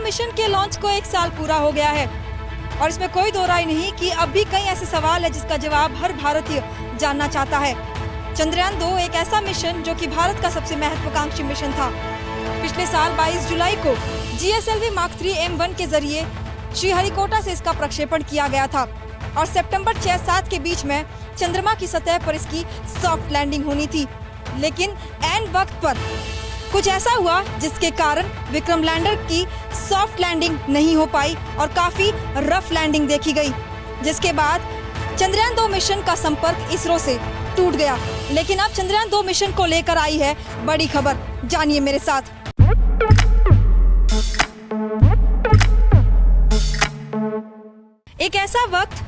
Mission के launch को 1 साल पूरा हो गया है और इसमें कोई दो राय नहीं कि अब भी कई ऐसे सवाल है जिसका जवाब हर भारतीय जानना चाहता है। चंद्रयान 2 एक ऐसा मिशन जो कि भारत का सबसे महत्वाकांक्षी मिशन था। पिछले साल 22 जुलाई को GSLV Mark 3 M1 के जरिए श्रीहरिकोटा से इसका प्रक्षेपण किया गया था और सितंबर 6-7 के बीच में चंद्रमा की सतह पर इसकी सॉफ्ट लैंडिंग होनी थी, लेकिन ऐन वक्त पर कुछ ऐसा हुआ जिसके कारण विक्रम लैंडर की सॉफ्ट लैंडिंग नहीं हो पाई और काफी रफ लैंडिंग देखी गई, जिसके बाद चंद्रयान 2 मिशन का संपर्क इसरो से टूट गया। लेकिन अब चंद्रयान 2 मिशन को लेकर आई है बड़ी खबर, जानिए मेरे साथ। एक ऐसा वक्त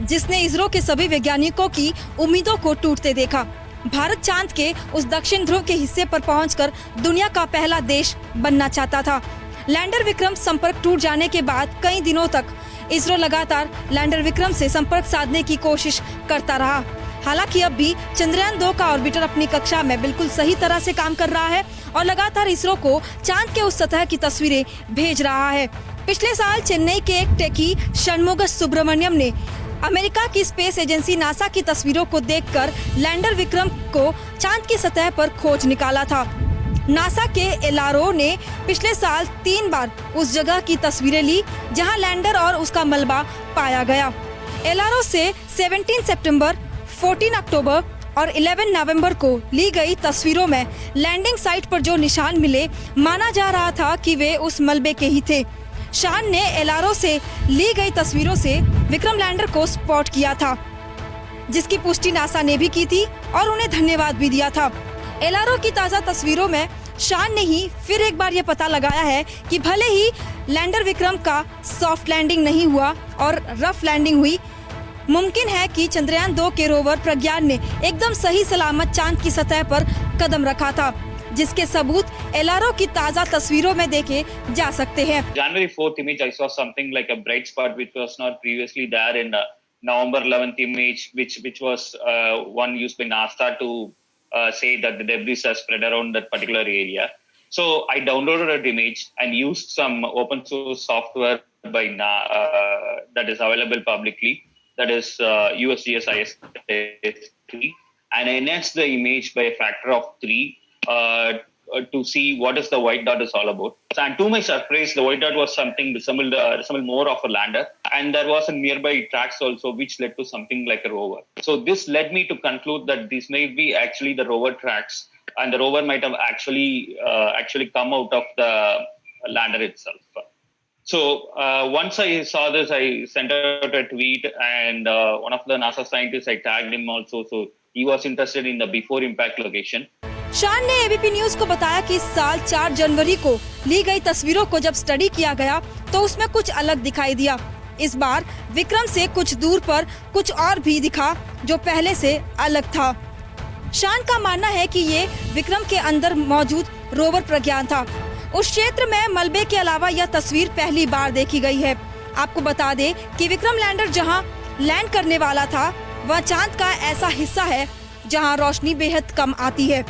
जिसने इसरो के सभी वैज्ञानिकों की उम्मीदों को टूटते देखा। भारत चांद के उस दक्षिण ध्रुव के हिस्से पर पहुंचकर दुनिया का पहला देश बनना चाहता था। लैंडर विक्रम संपर्क टूट जाने के बाद कई दिनों तक इसरो लगातार लैंडर विक्रम से संपर्क साधने की कोशिश करता रहा। हालांकि अब भी चंद्रयान 2 का ऑर्बिटर अपनी कक्षा में बिल्कुल सही तरह से काम कर रहा है और लगातार इसरो को चांद के उस सतह की तस्वीरें भेज रहा है। पिछले साल चेन्नई के एक टेकी षणमुग सुब्रमण्यम ने अमेरिका की स्पेस एजेंसी नासा की तस्वीरों को देखकर लैंडर विक्रम को चांद की सतह पर खोज निकाला था। नासा के एलआरओ ने पिछले साल 3 बार उस जगह की तस्वीरें ली जहां लैंडर और उसका मलबा पाया गया। एलआरओ से 17 सितंबर, 14 अक्टूबर और 11 नवंबर को ली गई तस्वीरों में लैंडिंग साइट पर जो निशान मिले, माना जा रहा था कि वे उस मलबे के ही थे। शान ने एलआरओ से ली गई तस्वीरों से विक्रम लैंडर को स्पॉट किया था, जिसकी पुष्टि नासा ने भी की थी और उन्हें धन्यवाद भी दिया था। एलआरओ की ताज़ा तस्वीरों में शान ने ही फिर एक बार ये पता लगाया है कि भले ही लैंडर विक्रम का सॉफ्ट लैंडिंग नहीं हुआ और रफ लैंडिंग हुई, मुमकिन है कि चंद्रयान 2 के रोवर प्रज्ञान ने एकदम सही सलामत चांद की सतह पर कदम रखा था, जिसके सबूत एलआरओ की ताज़ा तस्वीरों में देखे जा सकते हैं। January 4th image, I saw something like a bright spot which was not previously there in November 11th image, which was one used by NASA to say that the debris has spread around that particular area. So I downloaded that image and used some open source software that is available publicly, that is USGS IS-3, and I enhanced the image by a factor of 3 to see what is the white dot is all about. And to my surprise, the white dot was something resembled more of a lander, and there was a nearby tracks also which led to something like a rover. So this led me to conclude that this may be actually the rover tracks, and the rover might have actually come out of the lander itself. So once I saw this, I sent out a tweet, and one of the NASA scientists, I tagged him also, so he was interested in the before impact location. शान ने ABP news को बताया कि इस साल 4 जनवरी को ली गई तस्वीरों को जब स्टडी किया गया तो उसमें कुछ अलग दिखाई दिया। इस बार विक्रम से कुछ दूर पर कुछ और भी दिखा जो पहले से अलग था। शान का मानना है कि ये विक्रम के अंदर मौजूद रोवर प्रज्ञान था। उस क्षेत्र में मलबे के अलावा यह तस्वीर पहली बार देखी गई है। आपको बता दें कि विक्रम लैंडर जहां लैंड करने वाला था वह चांद का ऐसा हिस्सा है जहां रोशनी बेहद कम आती है।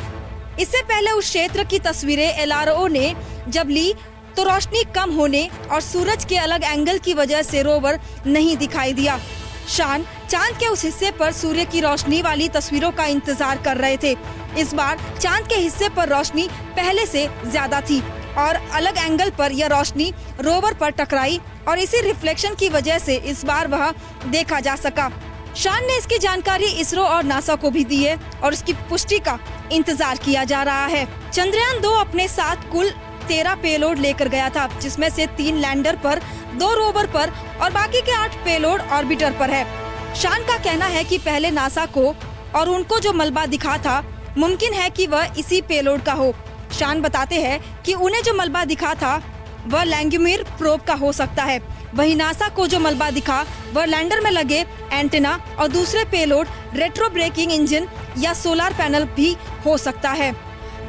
इससे पहले उस क्षेत्र की तस्वीरें एलआरओ ने जब ली तो रोशनी कम होने और सूरज के अलग एंगल की वजह से रोवर नहीं दिखाई दिया। शान चांद के उस हिस्से पर सूर्य की रोशनी वाली तस्वीरों का इंतजार कर रहे थे। इस बार चांद के हिस्से पर रोशनी पहले से ज्यादा थी और अलग एंगल पर यह रोशनी रोवर पर टकराई और इसी रिफ्लेक्शन की वजह से इस बार वह देखा जा सका। शान ने इसकी जानकारी इसरो और नासा को भी दी है और इसकी पुष्टि का इंतजार किया जा रहा है। चंद्रयान 2 अपने साथ कुल 13 पेलोड लेकर गया था, जिसमें से 3 लैंडर पर, 2 रोवर पर और बाकी के 8 पेलोड ऑर्बिटर पर है। शान का कहना है कि पहले नासा को और उनको जो मलबा दिखा था, मुमकिन है कि वह इसी पेलोड का हो। शान बताते हैं कि उन्हें जो मलबा दिखा था वह लैंग्यूमिर प्रोब का हो सकता है। वहीं नासा को जो मलबा दिखा वह लैंडर में लगे एंटेना और दूसरे पेलोड रेट्रो ब्रेकिंग इंजन या सोलर पैनल भी हो सकता है।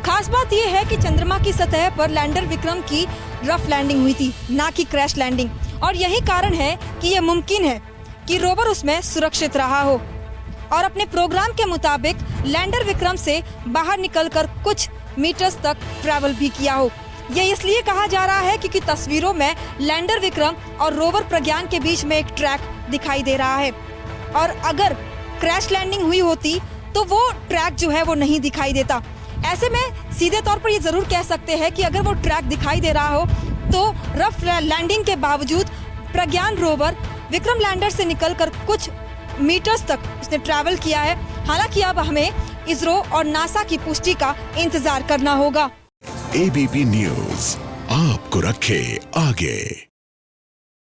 खास बात यह है कि चंद्रमा की सतह पर लैंडर विक्रम की रफ लैंडिंग हुई थी, ना कि क्रैश लैंडिंग, और यही कारण है कि यह मुमकिन है कि रोवर उसमें सुरक्षित रहा हो और अपने प्रोग्राम के मुताबिक लैंडर विक्रम से बाहर निकलकर कुछ मीटर्स तक ट्रैवल भी किया हो। ये इसलिए कहा जा रहा है क्योंकि तस्वीरों में लैंडर विक्रम और रोवर प्रज्ञान के बीच में एक ट्रैक दिखाई दे रहा है, और अगर क्रैश लैंडिंग हुई होती तो वो ट्रैक जो है वो नहीं दिखाई देता। ऐसे में सीधे तौर पर ये जरूर कह सकते हैं कि अगर वो ट्रैक दिखाई दे रहा हो तो रफ लैंडिंग के बावजूद प्रज्ञान रोवर विक्रम लैंडर से निकलकर कुछ मीटर्स तक उसने ट्रैवल किया है। हालांकि अब हमें इसरो और नासा की पुष्टि का इंतजार करना होगा। ABP न्यूज़ आपको रखे आगे।